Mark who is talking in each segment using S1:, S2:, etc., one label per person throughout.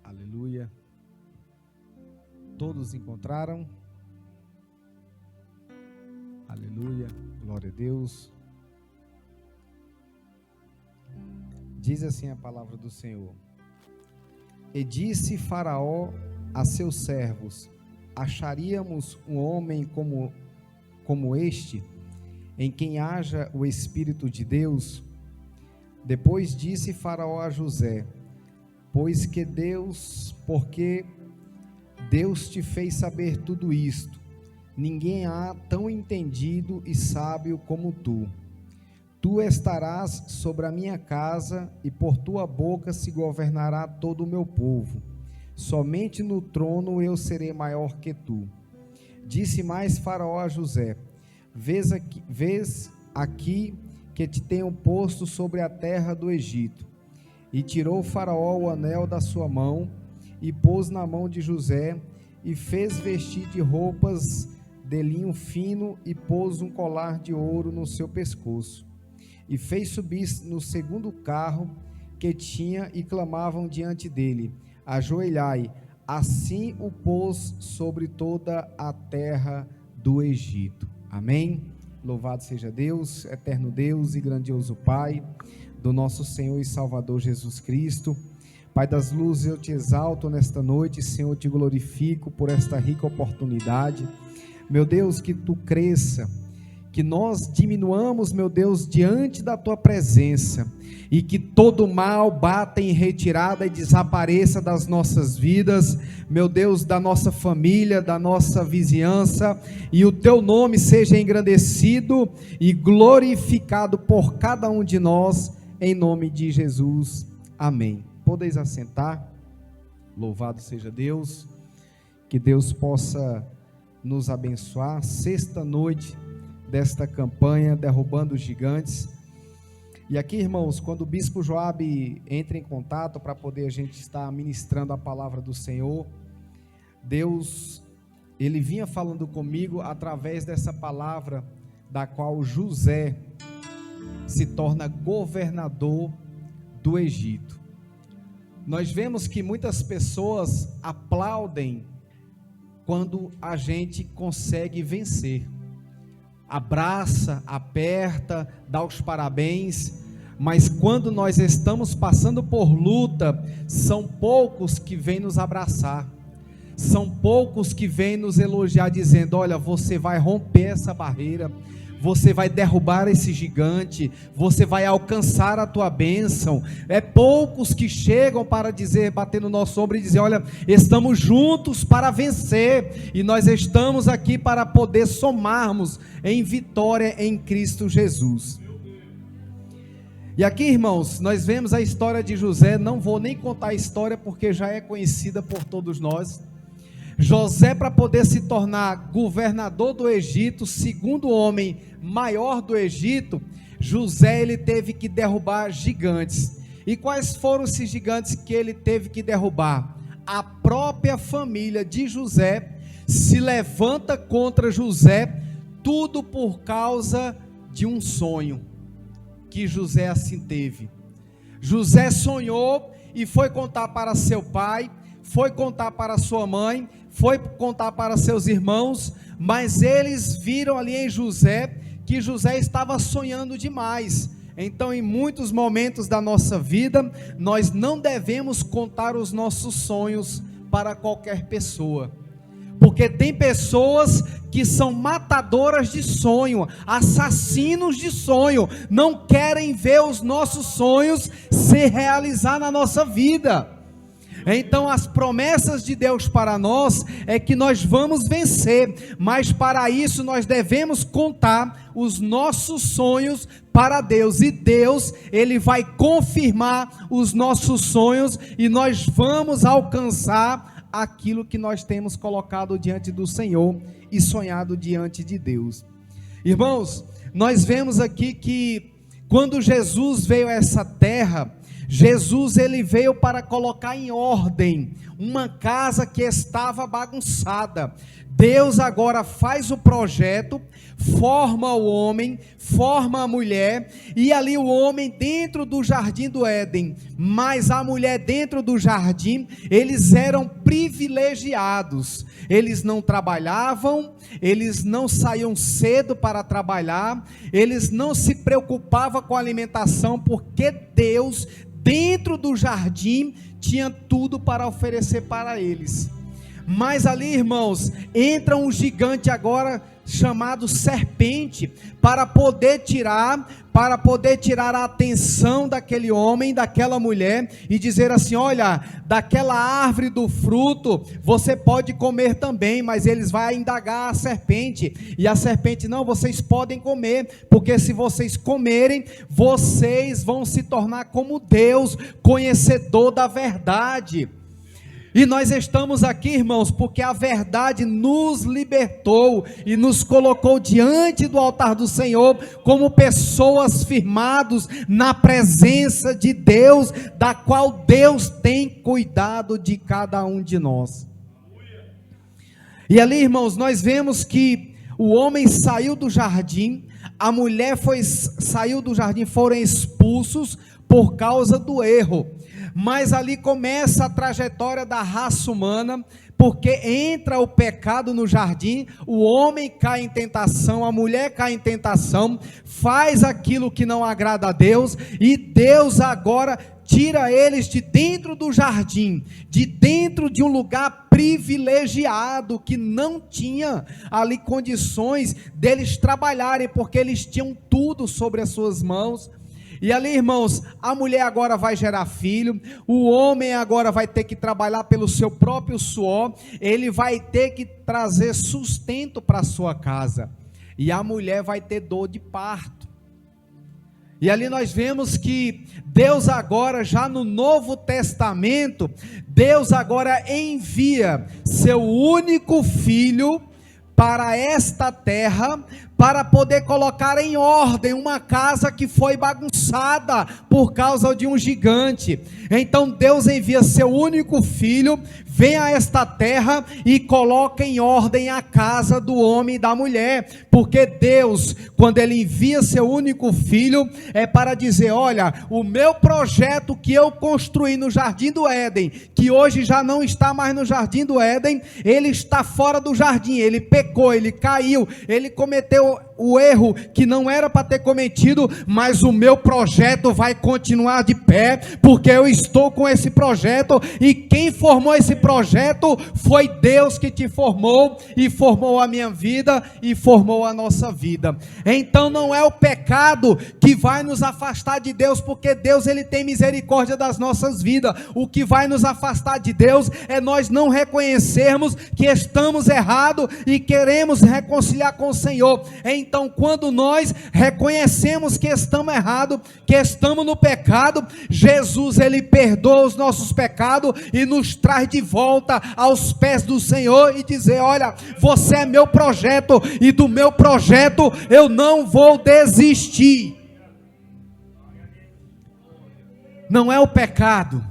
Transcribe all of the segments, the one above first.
S1: Aleluia. Todos encontraram? Aleluia. Glória a Deus. Diz assim a palavra do Senhor: E disse Faraó a seus servos: Acharíamos um homem como este, em quem haja o Espírito de Deus? Depois disse Faraó a José: Porque Deus te fez saber tudo isto. Ninguém há tão entendido e sábio como tu. Tu estarás sobre a minha casa, e por tua boca se governará todo o meu povo. Somente no trono eu serei maior que tu. Disse mais Faraó a José: Vês aqui que te tenho posto sobre a terra do Egito. E tirou Faraó o anel da sua mão, e pôs na mão de José, e fez vestir de roupas de linho fino, e pôs um colar de ouro no seu pescoço. E fez subir no segundo carro que tinha, e clamavam diante dele: Ajoelhai. Assim o pôs sobre toda a terra do Egito. Amém? Louvado seja Deus, eterno Deus e grandioso Pai do nosso Senhor e Salvador Jesus Cristo. Pai das luzes, eu te exalto nesta noite, Senhor, eu te glorifico por esta rica oportunidade. Meu Deus, que tu cresça, que nós diminuamos, meu Deus, diante da tua presença, e que todo mal bata em retirada e desapareça das nossas vidas, meu Deus, da nossa família, da nossa vizinhança, e o teu nome seja engrandecido e glorificado por cada um de nós, em nome de Jesus, amém. Podeis assentar. Louvado seja Deus, que Deus possa nos abençoar. Sexta noite desta campanha, Derrubando os Gigantes. E aqui, irmãos, quando o bispo Joabe entra em contato para poder a gente estar ministrando a palavra do Senhor, Deus, ele vinha falando comigo através dessa palavra, da qual José se torna governador do Egito. Nós vemos que muitas pessoas aplaudem quando a gente consegue vencer. Abraça, aperta, dá os parabéns, mas quando nós estamos passando por luta, são poucos que vêm nos abraçar, são poucos que vêm nos elogiar, dizendo: olha, você vai romper essa barreira, você vai derrubar esse gigante, você vai alcançar a tua bênção. É poucos que chegam para dizer, bater no nosso ombro e dizer: olha, estamos juntos para vencer, e nós estamos aqui para poder somarmos em vitória em Cristo Jesus. E aqui, irmãos, nós vemos a história de José. Não vou nem contar a história, porque já é conhecida por todos nós. José, para poder se tornar governador do Egito, segundo homem maior do Egito, José, ele teve que derrubar gigantes. E quais foram esses gigantes que ele teve que derrubar? A própria família de José se levanta contra José, tudo por causa de um sonho que José assim teve. José sonhou e foi contar para seu pai, foi contar para sua mãe, foi contar para seus irmãos, mas eles viram ali em José que José estava sonhando demais. Então, em muitos momentos da nossa vida, nós não devemos contar os nossos sonhos para qualquer pessoa, porque tem pessoas que são matadoras de sonho, assassinos de sonho, não querem ver os nossos sonhos se realizar na nossa vida. Então, as promessas de Deus para nós é que nós vamos vencer, mas para isso nós devemos contar os nossos sonhos para Deus, e Deus, ele vai confirmar os nossos sonhos, e nós vamos alcançar aquilo que nós temos colocado diante do Senhor e sonhado diante de Deus. Irmãos, nós vemos aqui que quando Jesus veio a essa terra, Jesus ele veio para colocar em ordem uma casa que estava bagunçada. Deus agora faz o projeto, forma o homem, forma a mulher, e ali o homem dentro do jardim do Éden, mas a mulher dentro do jardim, eles eram privilegiados. Eles não trabalhavam, eles não saíam cedo para trabalhar, eles não se preocupavam com a alimentação, porque Deus dentro do jardim tinha tudo para oferecer para eles. Mas ali, irmãos, entra um gigante agora chamado serpente, para poder tirar a atenção daquele homem, daquela mulher, e dizer assim: olha, daquela árvore do fruto, você pode comer também. Mas eles vão indagar a serpente, e a serpente: não, vocês podem comer, porque se vocês comerem, vocês vão se tornar como Deus, conhecedor da verdade. E nós estamos aqui, irmãos, porque a verdade nos libertou e nos colocou diante do altar do Senhor como pessoas firmadas na presença de Deus, da qual Deus tem cuidado de cada um de nós. E ali, irmãos, nós vemos que o homem saiu do jardim, a mulher saiu do jardim, foram expulsos por causa do erro. Mas ali começa a trajetória da raça humana, porque entra o pecado no jardim, o homem cai em tentação, a mulher cai em tentação, faz aquilo que não agrada a Deus, e Deus agora tira eles de dentro do jardim, de dentro de um lugar privilegiado, que não tinha ali condições deles trabalharem, porque eles tinham tudo sobre as suas mãos. E ali, irmãos, a mulher agora vai gerar filho, o homem agora vai ter que trabalhar pelo seu próprio suor, ele vai ter que trazer sustento para a sua casa, e a mulher vai ter dor de parto. E ali nós vemos que Deus agora, já no Novo Testamento, Deus agora envia seu único filho para esta terra, para poder colocar em ordem uma casa que foi bagunçada por causa de um gigante. Então Deus envia seu único filho, vem a esta terra e coloca em ordem a casa do homem e da mulher, porque Deus, quando ele envia seu único filho, é para dizer: olha, o meu projeto que eu construí no jardim do Éden, que hoje já não está mais no jardim do Éden, ele está fora do jardim, ele pecou, ele caiu, ele cometeu o erro que não era para ter cometido, mas o meu projeto vai continuar de pé, porque eu estou com esse projeto, e quem formou esse projeto foi Deus que te formou, e formou a minha vida, e formou a nossa vida. Então não é o pecado que vai nos afastar de Deus, porque Deus ele tem misericórdia das nossas vidas. O que vai nos afastar de Deus é nós não reconhecermos que estamos errados e queremos reconciliar com o Senhor. Então, quando nós reconhecemos que estamos errados, que estamos no pecado, Jesus ele perdoa os nossos pecados e nos traz de volta aos pés do Senhor, e dizer: olha, você é meu projeto, e do meu projeto eu não vou desistir. Não é o pecado,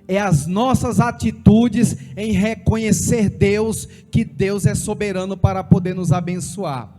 S1: é as nossas atitudes em reconhecer Deus, que Deus é soberano para poder nos abençoar.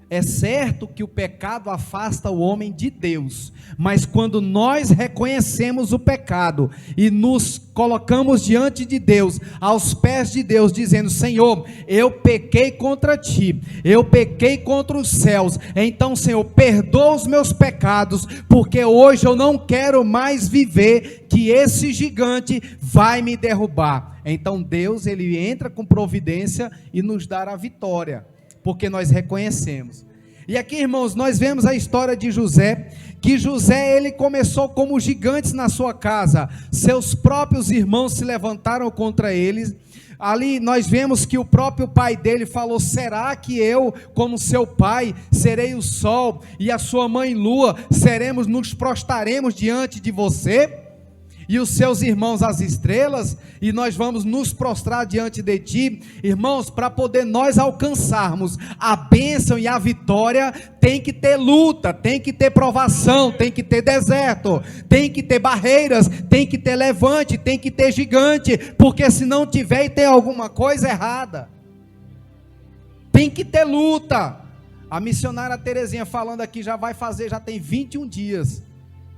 S1: É certo que o pecado afasta o homem de Deus, mas quando nós reconhecemos o pecado e nos colocamos diante de Deus, aos pés de Deus, dizendo: Senhor, eu pequei contra ti, eu pequei contra os céus, então Senhor, perdoa os meus pecados, porque hoje eu não quero mais viver que esse gigante vai me derrubar. Então Deus ele entra com providência e nos dá a vitória, porque nós reconhecemos. E aqui, irmãos, nós vemos a história de José, que José ele começou como gigantes na sua casa, seus próprios irmãos se levantaram contra eles. Ali nós vemos que o próprio pai dele falou: será que eu, como seu pai, serei o sol, e a sua mãe lua, nos prostraremos diante de você? e os seus irmãos as estrelas, e nós vamos nos prostrar diante de ti, irmãos, para poder nós alcançarmos a bênção e a vitória, tem que ter luta, tem que ter provação, tem que ter deserto, tem que ter barreiras, tem que ter levante, tem que ter gigante, porque se não tiver, tem alguma coisa errada, tem que ter luta. A missionária Terezinha falando aqui, já tem 21 dias,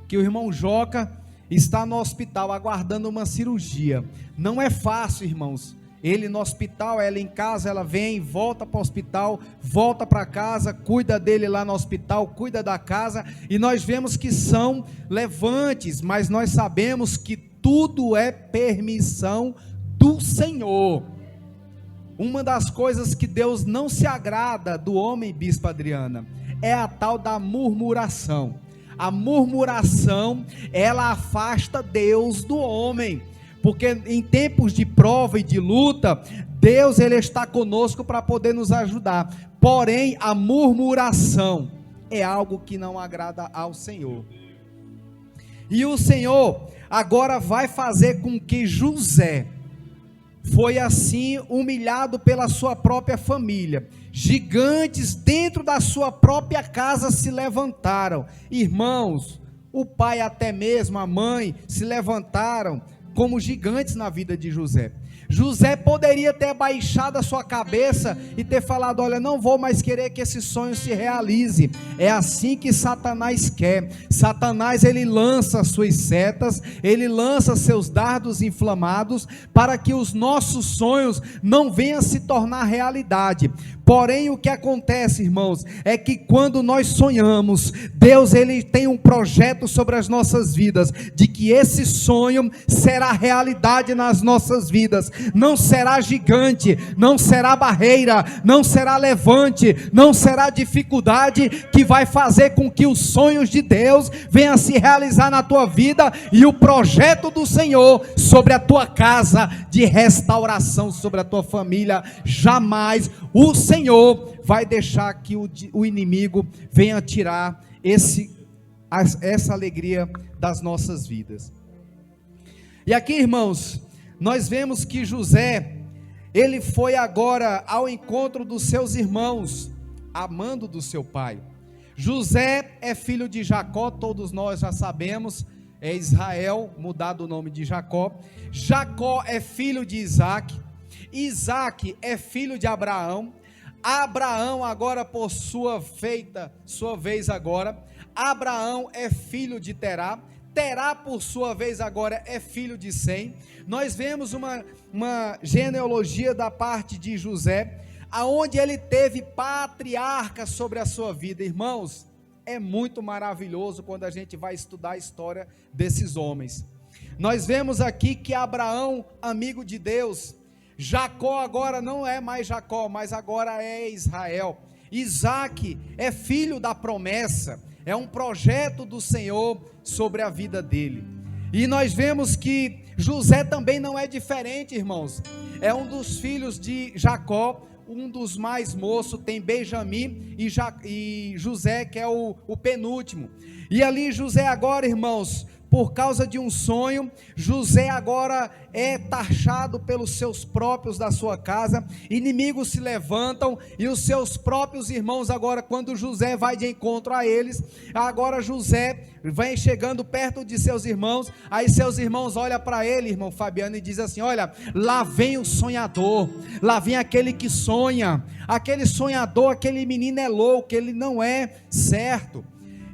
S1: que o irmão Joca está no hospital aguardando uma cirurgia. Não é fácil, irmãos. Ele no hospital, ela em casa, ela vem, volta para o hospital, volta para casa, cuida dele lá no hospital, cuida da casa, e nós vemos que são levantes, mas nós sabemos que tudo é permissão do Senhor. Uma das coisas que Deus não se agrada do homem, Bispa Adriana, é a tal da murmuração. A murmuração, ela afasta Deus do homem, porque em tempos de prova e de luta, Deus, ele está conosco para poder nos ajudar, porém a murmuração é algo que não agrada ao Senhor. E o Senhor agora vai fazer com que José foi assim humilhado pela sua própria família. Gigantes dentro da sua própria casa se levantaram. Irmãos, o pai, até mesmo a mãe, se levantaram como gigantes na vida de José. José poderia ter baixado a sua cabeça e ter falado: olha, não vou mais querer que esse sonho se realize. É assim que Satanás quer. Satanás, ele lança suas setas, ele lança seus dardos inflamados, para que os nossos sonhos não venham se tornar realidade. Porém, o que acontece, irmãos, é que quando nós sonhamos, Deus, ele tem um projeto sobre as nossas vidas, de que esse sonho será realidade nas nossas vidas. Não será gigante, não será barreira, não será levante, não será dificuldade que vai fazer com que os sonhos de Deus venham a se realizar na tua vida, e o projeto do Senhor sobre a tua casa, de restauração sobre a tua família. Jamais o Senhor vai deixar que o inimigo venha tirar essa alegria das nossas vidas. E aqui, irmãos, nós vemos que José, ele foi agora ao encontro dos seus irmãos, amando do seu pai. José é filho de Jacó, todos nós já sabemos, é Israel, mudado o nome de Jacó. Jacó é filho de Isaac, Isaac é filho de Abraão. Abraão agora, por sua vez agora, Abraão é filho de Terá. Terá, por sua vez, agora é filho de Sem. Nós vemos uma genealogia da parte de José, aonde ele teve patriarca sobre a sua vida. Irmãos, é muito maravilhoso quando a gente vai estudar a história desses homens. Nós vemos aqui que Abraão, amigo de Deus, Jacó agora não é mais Jacó, mas agora é Israel. Isaac é filho da promessa, é um projeto do Senhor sobre a vida dele. E nós vemos que José também não é diferente, irmãos. É um dos filhos de Jacó, um dos mais moços. Tem Benjamim e José, que é o penúltimo. E ali José agora, irmãos, por causa de um sonho, José agora é taxado pelos seus próprios da sua casa. Inimigos se levantam, e os seus próprios irmãos agora, quando José vai de encontro a eles, agora José vem chegando perto de seus irmãos. Aí seus irmãos olham para ele, irmão Fabiano, e dizem assim: olha, lá vem o sonhador, lá vem aquele que sonha, aquele sonhador, aquele menino é louco, ele não é certo.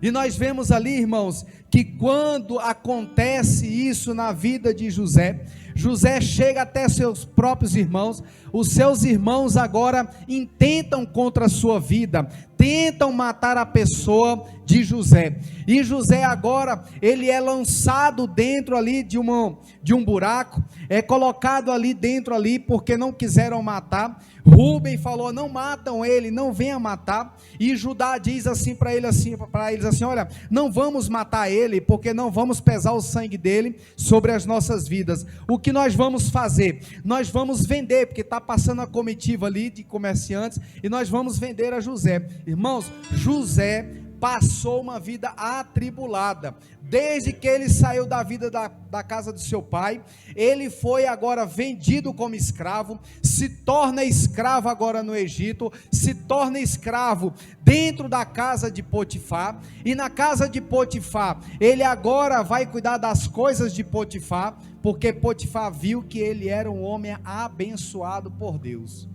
S1: E nós vemos ali, irmãos, que quando acontece isso na vida de José, José chega até seus próprios irmãos. Os seus irmãos agora intentam contra a sua vida, tentam matar a pessoa de José. E José agora, ele é lançado dentro ali de um buraco, é colocado ali dentro ali, porque não quiseram matar. Rúben falou: não matam ele, não venham matar. E Judá diz assim para eles assim: olha, não vamos matar ele, porque não vamos pesar o sangue dele sobre as nossas vidas. O que nós vamos fazer? Nós vamos vender, porque está passando a comitiva ali de comerciantes, e nós vamos vender a José. Irmãos, José passou uma vida atribulada. Desde que ele saiu da vida da casa do seu pai, ele foi agora vendido como escravo, se torna escravo agora no Egito, se torna escravo dentro da casa de Potifar, e na casa de Potifar, ele agora vai cuidar das coisas de Potifar, porque Potifar viu que ele era um homem abençoado por Deus.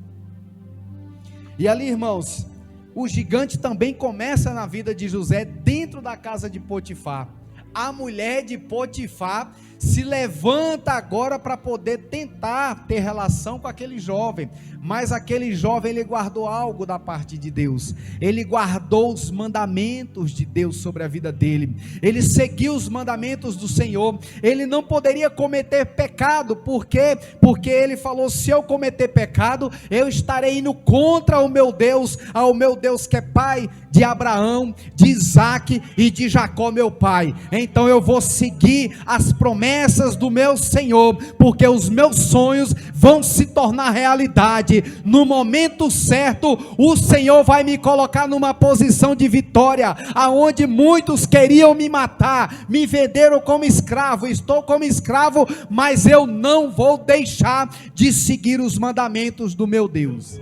S1: E ali, irmãos, o gigante também começa na vida de José dentro da casa de Potifar. A mulher de Potifar se levanta agora para poder tentar ter relação com aquele jovem, mas aquele jovem, ele guardou algo da parte de Deus, ele guardou os mandamentos de Deus sobre a vida dele, ele seguiu os mandamentos do Senhor, ele não poderia cometer pecado, porque ele falou, se eu cometer pecado, eu estarei indo contra o meu Deus, ao meu Deus que é pai de Abraão, de Isaac e de Jacó meu pai, então eu vou seguir as promessas do meu Senhor, porque os meus sonhos vão se tornar realidade, no momento certo, o Senhor vai me colocar numa posição de vitória, aonde muitos queriam me matar, me venderam como escravo, estou como escravo, mas eu não vou deixar de seguir os mandamentos do meu Deus.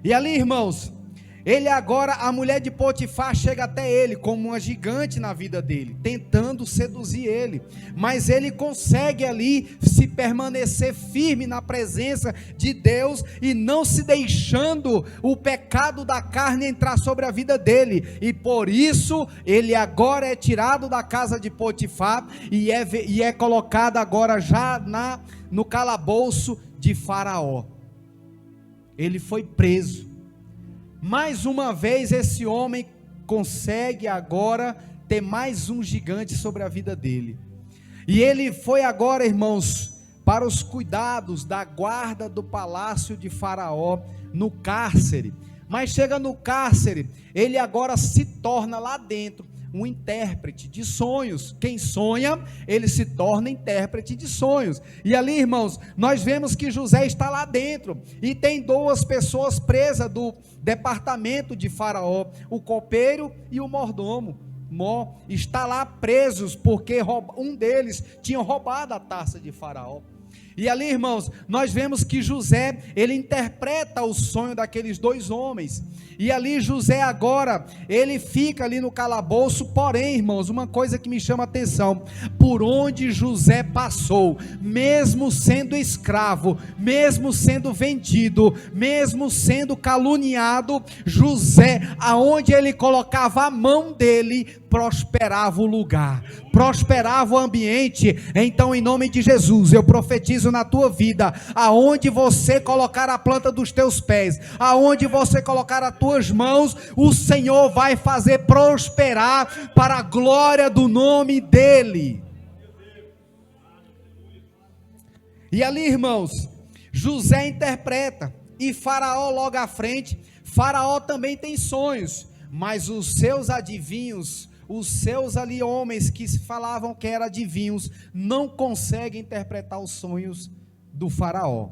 S1: E ali, irmãos, ele agora, a mulher de Potifar chega até ele como uma gigante na vida dele, tentando seduzir ele, mas ele consegue ali se permanecer firme na presença de Deus e não se deixando o pecado da carne entrar sobre a vida dele, e por isso ele agora é tirado da casa de Potifar e é colocado agora já no calabouço de Faraó. Ele foi preso. Mais uma vez esse homem consegue agora ter mais um gigante sobre a vida dele, e ele foi agora, irmãos, para os cuidados da guarda do palácio de Faraó, no cárcere, mas chega no cárcere, ele agora se torna lá dentro um intérprete de sonhos. Quem sonha, ele se torna intérprete de sonhos. E ali, irmãos, nós vemos que José está lá dentro, e tem duas pessoas presas do departamento de Faraó, o copeiro e o mordomo. Está lá presos, porque um deles tinha roubado a taça de Faraó. E ali, irmãos, nós vemos que José, ele interpreta o sonho daqueles dois homens, e ali José agora, ele fica ali no calabouço. Porém, irmãos, uma coisa que me chama a atenção, por onde José passou, mesmo sendo escravo, mesmo sendo vendido, mesmo sendo caluniado, José, aonde ele colocava a mão dele, prosperava o lugar, prosperava o ambiente. Então, em nome de Jesus, eu profetizo na tua vida, aonde você colocar a planta dos teus pés, aonde você colocar as tuas mãos, o Senhor vai fazer prosperar para a glória do nome dele. E ali, irmãos, José interpreta, e Faraó logo à frente. Faraó também tem sonhos, mas os seus adivinhos, os seus ali homens que falavam que eram adivinhos, não conseguem interpretar os sonhos do Faraó.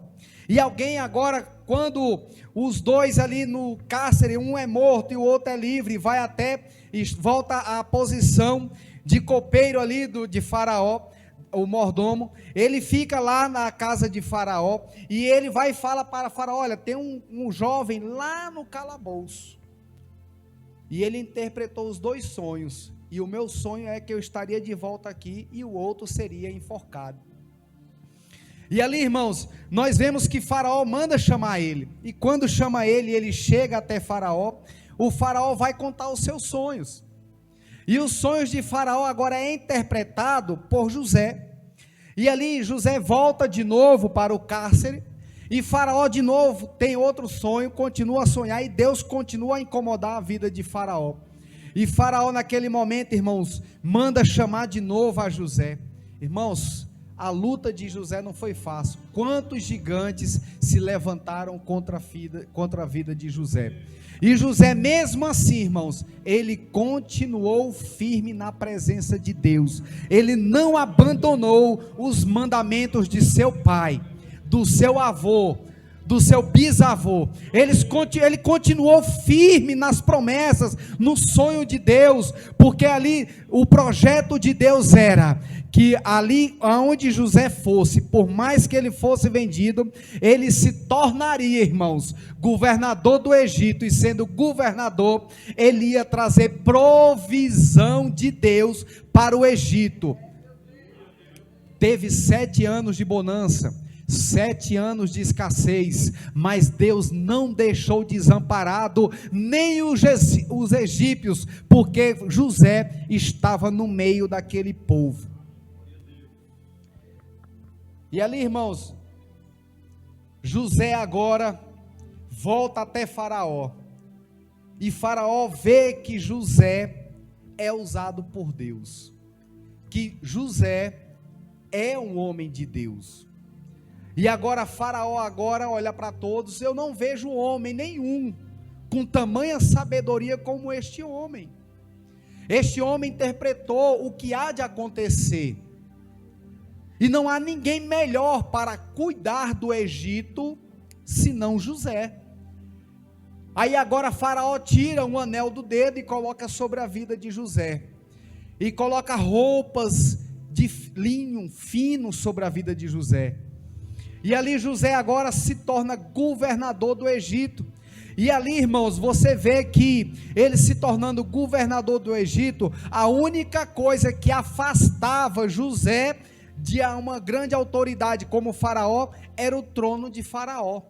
S1: E alguém agora, quando os dois ali no cárcere, um é morto e o outro é livre, vai até e volta à posição de copeiro ali de Faraó, o mordomo, ele fica lá na casa de Faraó, e ele vai e fala para Faraó: olha, tem um jovem lá no calabouço, e ele interpretou os dois sonhos, e o meu sonho é que eu estaria de volta aqui, e o outro seria enforcado. E ali, irmãos, nós vemos que Faraó manda chamar ele, e quando chama ele, ele chega até Faraó. O Faraó vai contar os seus sonhos, e os sonhos de Faraó agora é interpretado por José, e ali José volta de novo para o cárcere, e Faraó de novo tem outro sonho, continua a sonhar, e Deus continua a incomodar a vida de Faraó. E Faraó naquele momento, irmãos, manda chamar de novo a José. Irmãos, a luta de José não foi fácil. Quantos gigantes se levantaram contra a vida de José? E José, mesmo assim, irmãos, ele continuou firme na presença de Deus. Ele não abandonou os mandamentos de seu pai, do seu avô, do seu bisavô. Ele continuou firme nas promessas, no sonho de Deus, porque ali o projeto de Deus era que ali aonde José fosse, por mais que ele fosse vendido, ele se tornaria, irmãos, governador do Egito, e sendo governador, ele ia trazer provisão de Deus para o Egito. Teve 7 anos de bonança, 7 anos de escassez, mas Deus não deixou desamparado nem os egípcios, porque José estava no meio daquele povo. E ali, irmãos, José agora volta até Faraó, e Faraó vê que José é usado por Deus, que José é um homem de Deus. E agora Faraó olha para todos: eu não vejo homem nenhum com tamanha sabedoria como este homem. Este homem interpretou o que há de acontecer, e não há ninguém melhor para cuidar do Egito senão José. Aí agora Faraó tira um anel do dedo e coloca sobre a vida de José, e coloca roupas de linho fino sobre a vida de José. E ali José agora se torna governador do Egito. E ali, irmãos, você vê que ele se tornando governador do Egito, a única coisa que afastava José de uma grande autoridade como Faraó era o trono de Faraó.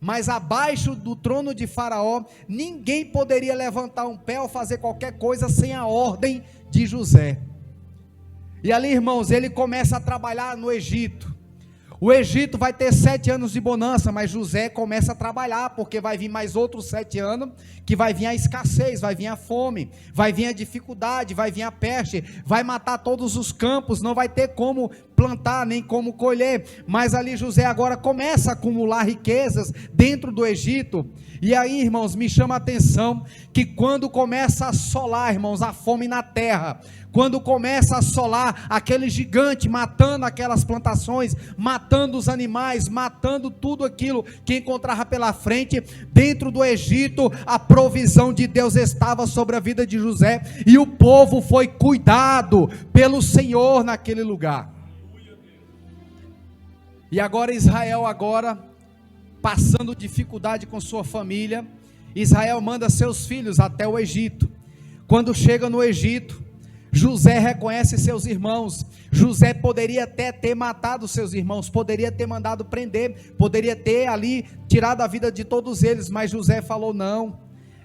S1: Mas abaixo do trono de Faraó, ninguém poderia levantar um pé ou fazer qualquer coisa sem a ordem de José. E ali, irmãos, ele começa a trabalhar no Egito. O Egito vai ter 7 anos de bonança, mas José começa a trabalhar, porque vai vir mais outros 7 anos, que vai vir a escassez, vai vir a fome, vai vir a dificuldade, vai vir a peste, vai matar todos os campos, não vai ter como plantar, nem como colher. Mas ali José agora começa a acumular riquezas dentro do Egito. E aí, irmãos, me chama a atenção, que quando começa a assolar, irmãos, a fome na terra, quando começa a assolar aquele gigante, matando aquelas plantações, matando os animais, matando tudo aquilo que encontrava pela frente, dentro do Egito, a provisão de Deus estava sobre a vida de José, e o povo foi cuidado pelo Senhor naquele lugar. E agora Israel, passando dificuldade com sua família, Israel manda seus filhos até o Egito. Quando chega no Egito, José reconhece seus irmãos. José poderia até ter matado seus irmãos, poderia ter mandado prender, poderia ter ali tirado a vida de todos eles, mas José falou: não,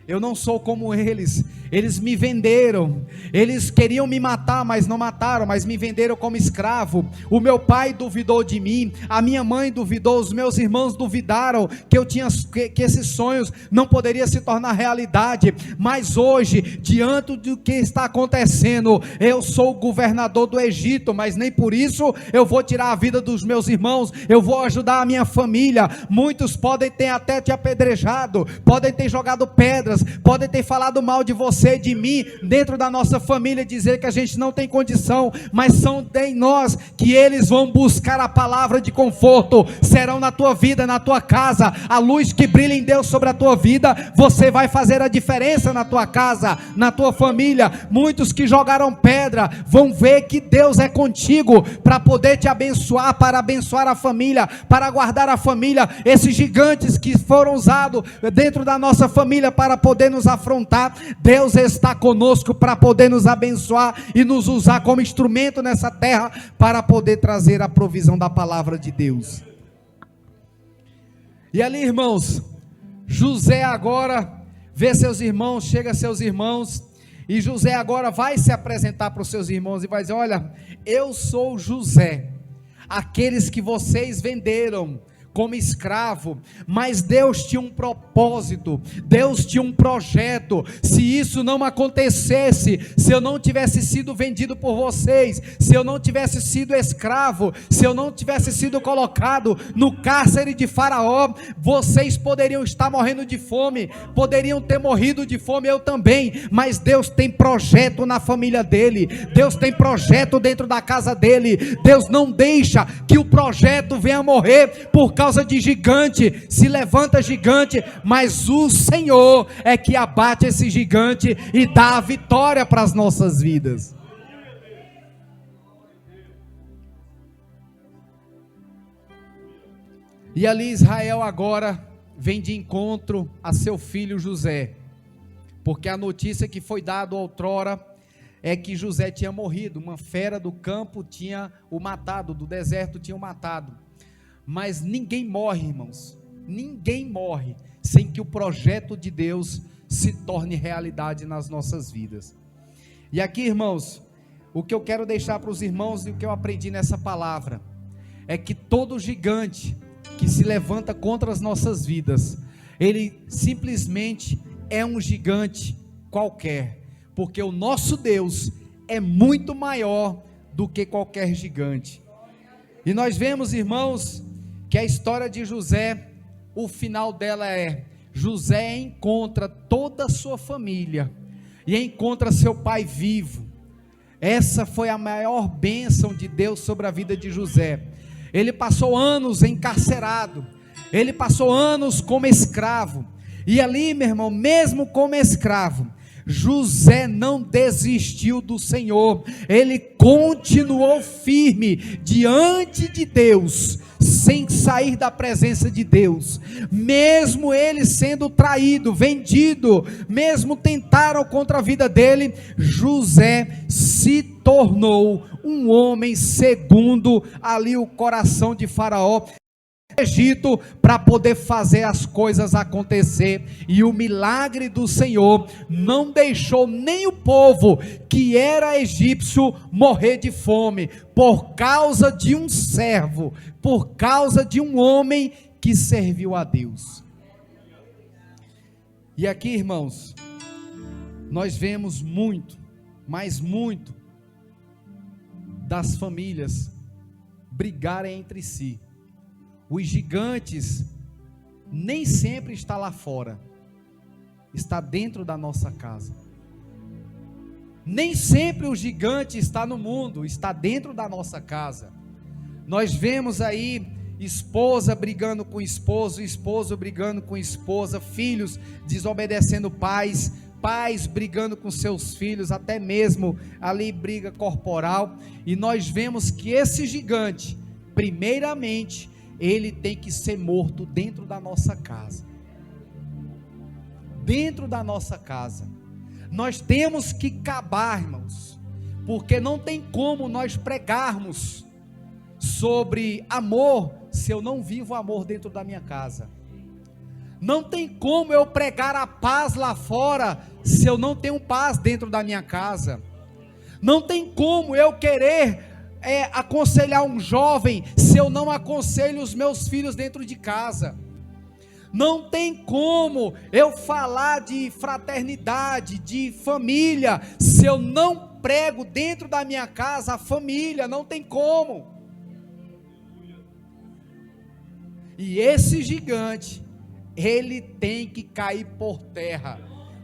S1: eu não sou como eles me venderam, eles queriam me matar, mas não mataram, mas me venderam como escravo. O meu pai duvidou de mim, a minha mãe duvidou, os meus irmãos duvidaram que esses sonhos não poderiam se tornar realidade, mas hoje, diante do que está acontecendo, eu sou o governador do Egito, mas nem por isso eu vou tirar a vida dos meus irmãos, eu vou ajudar a minha família. Muitos podem ter até te apedrejado, podem ter jogado pedras, podem ter falado mal de você, de mim, dentro da nossa família, dizer que a gente não tem condição, mas são em nós que eles vão buscar a palavra de conforto. Serão na tua vida, na tua casa, a luz que brilha em Deus sobre a tua vida. Você vai fazer a diferença na tua casa, na tua família. Muitos que jogaram pedra vão ver que Deus é contigo, para poder te abençoar, para abençoar a família, para guardar a família. Esses gigantes que foram usados dentro da nossa família para poder nos afrontar, Deus está conosco para poder nos abençoar e nos usar como instrumento nessa terra, para poder trazer a provisão da palavra de Deus. E ali, irmãos, José agora vê seus irmãos, chega a seus irmãos, e José agora vai se apresentar para os seus irmãos e vai dizer: olha, eu sou José, aqueles que vocês venderam como escravo, mas Deus tinha um propósito, Deus tinha um projeto. Se isso não acontecesse, se eu não tivesse sido vendido por vocês, se eu não tivesse sido escravo, se eu não tivesse sido colocado no cárcere de Faraó, vocês poderiam estar morrendo de fome, poderiam ter morrido de fome, eu também, mas Deus tem projeto na família dele, Deus tem projeto dentro da casa dele. Deus não deixa que o projeto venha morrer por causa causa de gigante se levanta gigante, mas o Senhor é que abate esse gigante e dá a vitória para as nossas vidas. E ali Israel agora vem de encontro a seu filho José, porque a notícia que foi dada outrora é que José tinha morrido, uma fera do campo tinha o matado, do deserto tinha o matado. Mas ninguém morre, irmãos, ninguém morre sem que o projeto de Deus se torne realidade nas nossas vidas. E aqui, irmãos, o que eu quero deixar para os irmãos e o que eu aprendi nessa palavra é que todo gigante que se levanta contra as nossas vidas, ele simplesmente é um gigante qualquer, porque o nosso Deus é muito maior do que qualquer gigante. E nós vemos, irmãos, que a história de José, o final dela é: José encontra toda a sua família e encontra seu pai vivo. Essa foi a maior bênção de Deus sobre a vida de José. Ele passou anos encarcerado, ele passou anos como escravo, e ali, meu irmão, mesmo como escravo, José não desistiu do Senhor, ele continuou firme diante de Deus, sem sair da presença de Deus, mesmo ele sendo traído, vendido, mesmo tentaram contra a vida dele, José se tornou um homem segundo ali o coração de Faraó, Egito, para poder fazer as coisas acontecer. E o milagre do Senhor não deixou nem o povo que era egípcio morrer de fome, por causa de um servo, por causa de um homem que serviu a Deus. E aqui, irmãos, nós vemos muito, mas muito, das famílias brigarem entre si. Os gigantes nem sempre está lá fora, está dentro da nossa casa. Nem sempre o gigante está no mundo, está dentro da nossa casa. Nós vemos aí esposa brigando com esposo, esposo brigando com esposa, filhos desobedecendo pais, pais brigando com seus filhos, até mesmo ali briga corporal. E nós vemos que esse gigante, primeiramente, ele tem que ser morto dentro da nossa casa. Dentro da nossa casa. Nós temos que acabar, irmãos, porque não tem como nós pregarmos sobre amor se eu não vivo amor dentro da minha casa. Não tem como eu pregar a paz lá fora se eu não tenho paz dentro da minha casa. Não tem como eu querer aconselhar um jovem se eu não aconselho os meus filhos dentro de casa. Não tem como eu falar de fraternidade, de família, se eu não prego dentro da minha casa a família. Não tem como. E esse gigante, ele tem que cair por terra,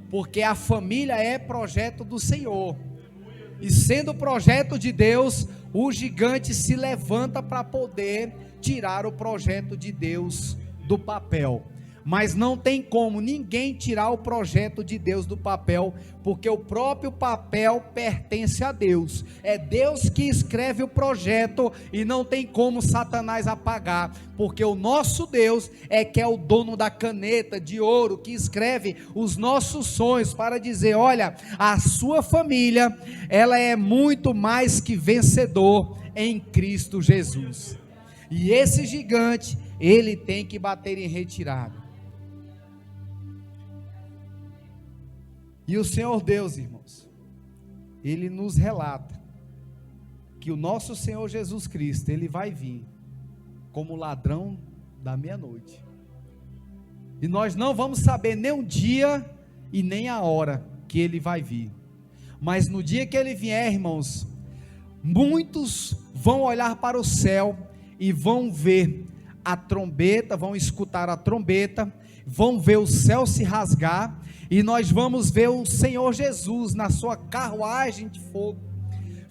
S1: porque a família é projeto do Senhor, e sendo projeto de Deus, o gigante se levanta para poder tirar o projeto de Deus do papel. Mas não tem como ninguém tirar o projeto de Deus do papel, porque o próprio papel pertence a Deus. É Deus que escreve o projeto e não tem como Satanás apagar, porque o nosso Deus é que é o dono da caneta de ouro que escreve os nossos sonhos para dizer: olha, a sua família, ela é muito mais que vencedor em Cristo Jesus. E esse gigante, ele tem que bater em retirada. E o Senhor Deus, irmãos, Ele nos relata que o nosso Senhor Jesus Cristo, Ele vai vir como ladrão da meia-noite. E nós não vamos saber nem o dia e nem a hora que Ele vai vir. Mas no dia que Ele vier, irmãos, muitos vão olhar para o céu e vão ver a trombeta, vão escutar a trombeta, vão ver o céu se rasgar, e nós vamos ver o Senhor Jesus na sua carruagem de fogo,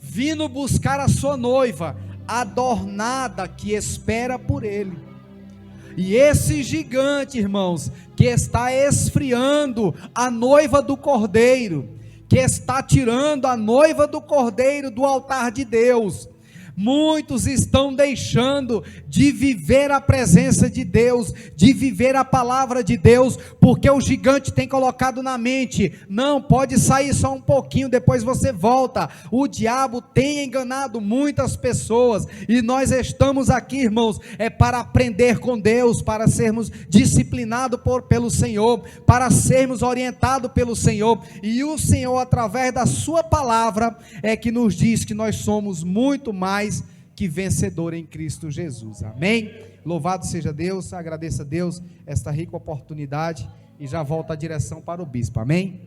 S1: vindo buscar a sua noiva, adornada, que espera por Ele. E esse gigante, irmãos, que está esfriando a noiva do Cordeiro, que está tirando a noiva do Cordeiro do altar de Deus, muitos estão deixando de viver a presença de Deus, de viver a palavra de Deus, porque o gigante tem colocado na mente: não, pode sair só um pouquinho, depois você volta. O diabo tem enganado muitas pessoas, e nós estamos aqui, irmãos, para aprender com Deus, para sermos disciplinados pelo Senhor, para sermos orientados pelo Senhor, e o Senhor, através da sua palavra, é que nos diz que nós somos muito mais que vencedor em Cristo Jesus, amém? Louvado seja Deus, agradeça a Deus esta rica oportunidade, e já volto a direção para o bispo, amém?